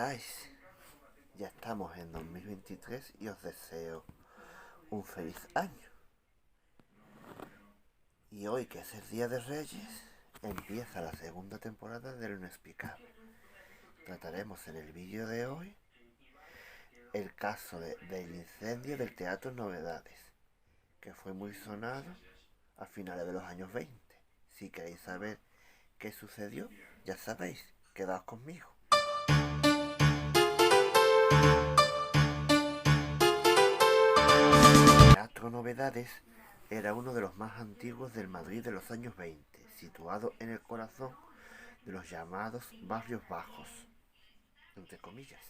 estáis? Ya estamos en 2023 y os deseo un feliz año. Y hoy, que es el Día de Reyes, empieza la segunda temporada de Lo Inexplicable. Trataremos en el vídeo de hoy el caso del incendio del Teatro Novedades, que fue muy sonado a finales de los años 20. Si queréis saber qué sucedió, ya sabéis, quedaos conmigo. Teatro Novedades era uno de los más antiguos del Madrid de los años 20, situado en el corazón de los llamados barrios bajos, entre comillas,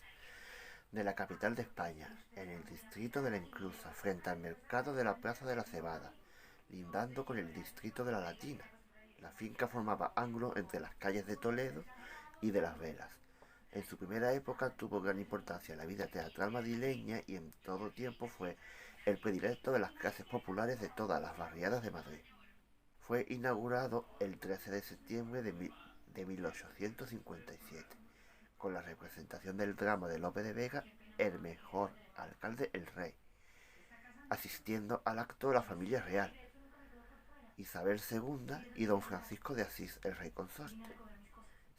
de la capital de España, en el distrito de la Inclusa, frente al mercado de la Plaza de la Cebada, lindando con el distrito de la Latina. La finca formaba ángulo entre las calles de Toledo y de Las Velas. En su primera época tuvo gran importancia en la vida teatral madrileña y en todo tiempo fue el predilecto de las clases populares de todas las barriadas de Madrid. Fue inaugurado el 13 de septiembre de 1857, con la representación del drama de Lope de Vega, El mejor alcalde, el rey, asistiendo al acto la familia real, Isabel II y don Francisco de Asís, el rey consorte.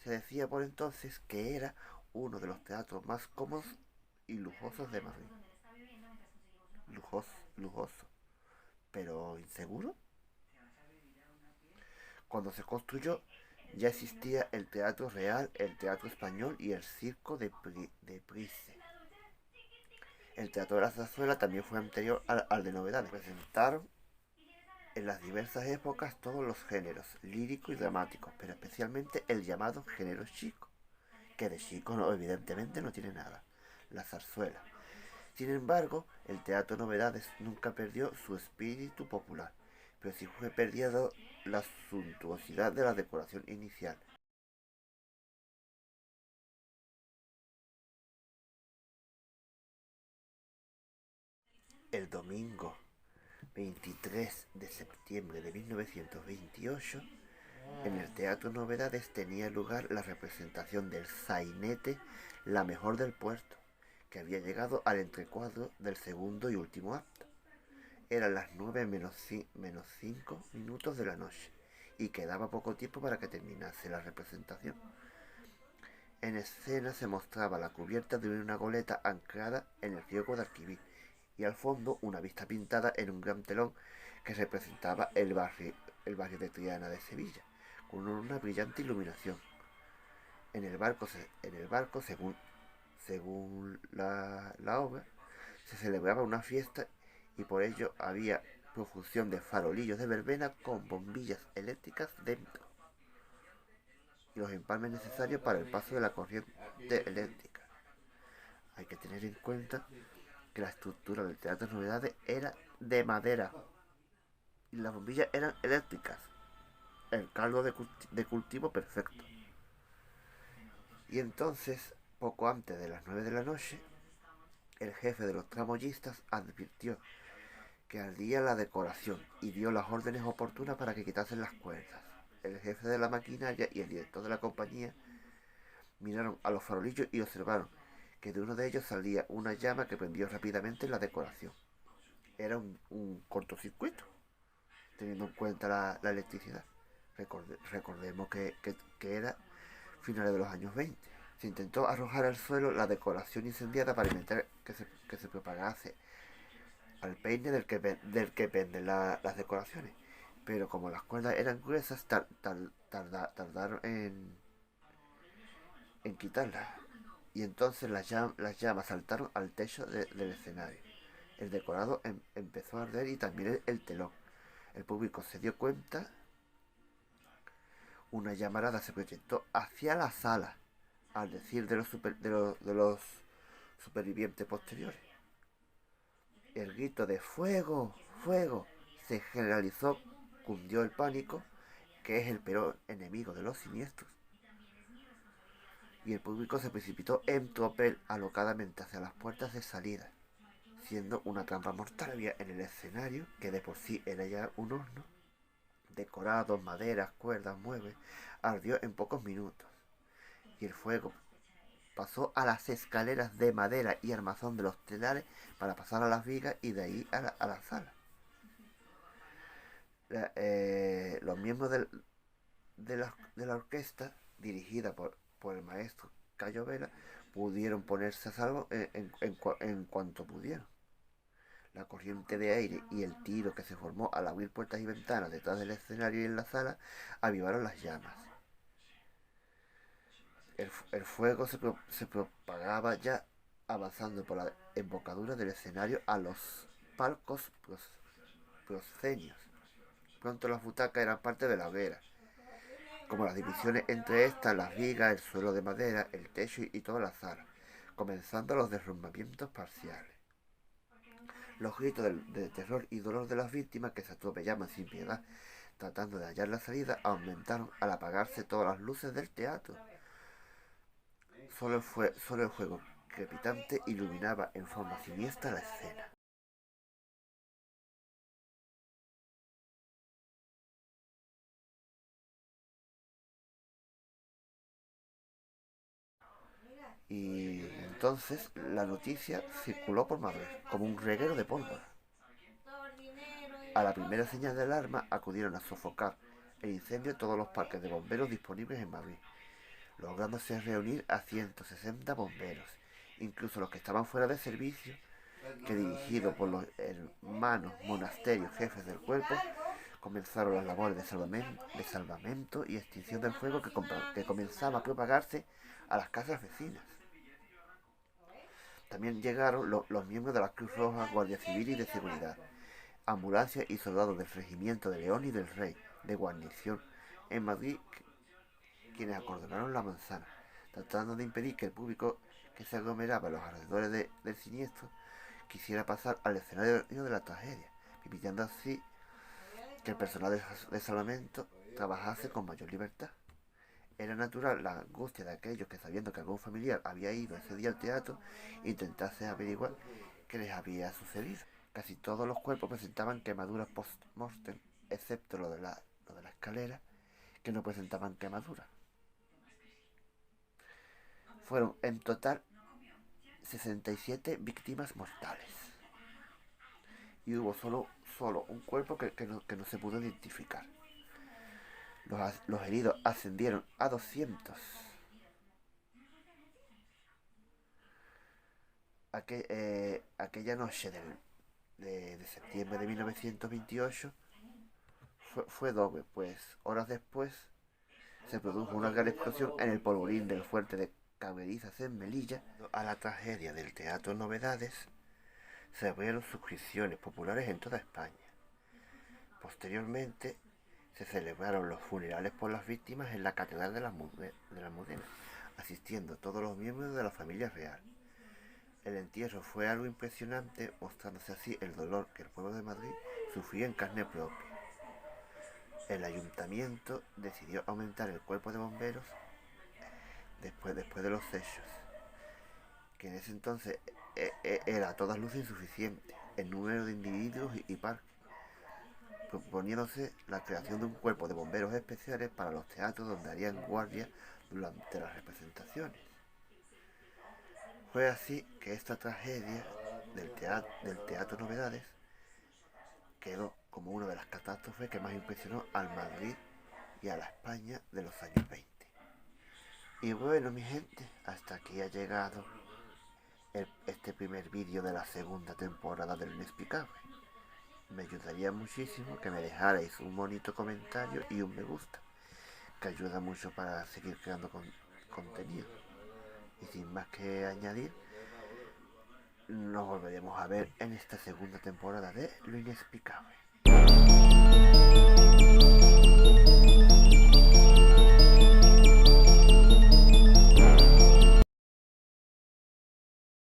Se decía por entonces que era uno de los teatros más cómodos y lujosos de Madrid. Lujoso, pero inseguro. Cuando se construyó, ya existía el Teatro Real, el Teatro Español y el Circo de Price. El Teatro de la Zarzuela también fue anterior al de Novedades. Presentaron en las diversas épocas todos los géneros, lírico y dramáticos, pero especialmente el llamado género chico, que de chico no, evidentemente no tiene nada, la zarzuela. Sin embargo, el Teatro Novedades nunca perdió su espíritu popular, pero sí fue perdiendo la suntuosidad de la decoración inicial. El domingo 23 de septiembre de 1928, en el Teatro Novedades tenía lugar la representación del sainete La Mejor del Puerto, que había llegado al entrecuadro del segundo y último acto. Eran las 9 menos 5 minutos de la noche y quedaba poco tiempo para que terminase la representación. En escena se mostraba la cubierta de una goleta anclada en el río Guadalquivir y al fondo una vista pintada en un gran telón que representaba el barrio de Triana de Sevilla, con una brillante iluminación. En el barco, según la obra, se celebraba una fiesta y por ello había profusión de farolillos de verbena con bombillas eléctricas dentro y los empalmes necesarios para el paso de la corriente eléctrica. Hay que tener en cuenta que la estructura del Teatro de Novedades era de madera y las bombillas eran eléctricas. El caldo de cultivo perfecto. Y entonces, poco antes de las 9 de la noche, el jefe de los tramoyistas advirtió que ardía la decoración y dio las órdenes oportunas para que quitasen las cuerdas. El jefe de la maquinaria y el director de la compañía miraron a los farolillos y observaron que de uno de ellos salía una llama que prendió rápidamente la decoración. Era un cortocircuito, teniendo en cuenta la electricidad. Recordemos que era finales de los años 20. Se intentó arrojar al suelo la decoración incendiada para evitar que se propagase al peine del que penden las decoraciones. Pero como las cuerdas eran gruesas, tardaron en quitarlas. Y entonces las llamas saltaron al techo del escenario. El decorado empezó a arder y también el telón. El público se dio cuenta. Una llamarada se proyectó hacia la sala, al decir de los supervivientes posteriores. El grito de ¡fuego! ¡Fuego! Se generalizó, cundió el pánico, que es el peor enemigo de los siniestros. Y el público se precipitó en tropel alocadamente hacia las puertas de salida, siendo una trampa mortal. Había en el escenario, que de por sí era ya un horno, decorados, maderas, cuerdas, muebles, ardió en pocos minutos. Y el fuego pasó a las escaleras de madera y armazón de los telares para pasar a las vigas y de ahí a la sala. Los miembros de la orquesta, dirigida por el maestro Cayo Vela, pudieron ponerse a salvo en cuanto pudieron. La corriente de aire y el tiro que se formó al abrir puertas y ventanas detrás del escenario y en la sala avivaron las llamas. El fuego se propagaba ya avanzando por la embocadura del escenario a los palcos proscenios. Pronto las butacas eran parte de la hoguera, como las divisiones entre estas, las vigas, el suelo de madera, el techo y toda la sala, comenzando los derrumbamientos parciales. Los gritos de terror y dolor de las víctimas, que se atropellaban sin piedad tratando de hallar la salida, aumentaron al apagarse todas las luces del teatro. Solo el fuego crepitante iluminaba en forma siniestra la escena. Y entonces la noticia circuló por Madrid como un reguero de pólvora. A la primera señal de alarma acudieron a sofocar el incendio todos los parques de bomberos disponibles en Madrid, lográndose reunir a 160 bomberos, incluso los que estaban fuera de servicio, que dirigidos por los hermanos monasterios jefes del cuerpo, comenzaron las labores de salvamento y extinción del fuego que comenzaba a propagarse a las casas vecinas. También llegaron los miembros de la Cruz Roja, Guardia Civil y de Seguridad, ambulancias y soldados del Regimiento de León y del Rey, de guarnición en Madrid, quienes acordonaron la manzana, tratando de impedir que el público que se aglomeraba a los alrededores del siniestro quisiera pasar al escenario de la tragedia, permitiendo así que el personal de salvamento trabajase con mayor libertad. Era natural la angustia de aquellos que, sabiendo que algún familiar había ido ese día al teatro, intentase averiguar qué les había sucedido. Casi todos los cuerpos presentaban quemaduras post-mortem, excepto lo de la escalera, que no presentaban quemaduras. Fueron en total 67 víctimas mortales. Y hubo solo un cuerpo que no se pudo identificar. Los heridos ascendieron a 200. Aquella noche de septiembre de 1928 fue doble, pues horas después se produjo una gran explosión en el polvorín del fuerte de Cabezas en Melilla. A la tragedia del Teatro Novedades se abrieron suscripciones populares en toda España. Posteriormente se celebraron los funerales por las víctimas en la Catedral de la Almudena, asistiendo todos los miembros de la familia real. El entierro fue algo impresionante, mostrándose así el dolor que el pueblo de Madrid sufría en carne propia. El ayuntamiento decidió aumentar el cuerpo de bomberos después de los hechos, que en ese entonces era a todas luces insuficiente el número de individuos y parques, proponiéndose la creación de un cuerpo de bomberos especiales para los teatros donde harían guardia durante las representaciones. Fue así que esta tragedia del teatro Novedades quedó como una de las catástrofes que más impresionó al Madrid y a la España de los años 20. Y bueno, mi gente, hasta aquí ha llegado este primer vídeo de la segunda temporada del Inexplicable. Me ayudaría muchísimo que me dejarais un bonito comentario y un me gusta, que ayuda mucho para seguir creando contenido. Y sin más que añadir, nos volveremos a ver en esta segunda temporada de Lo Inexplicable.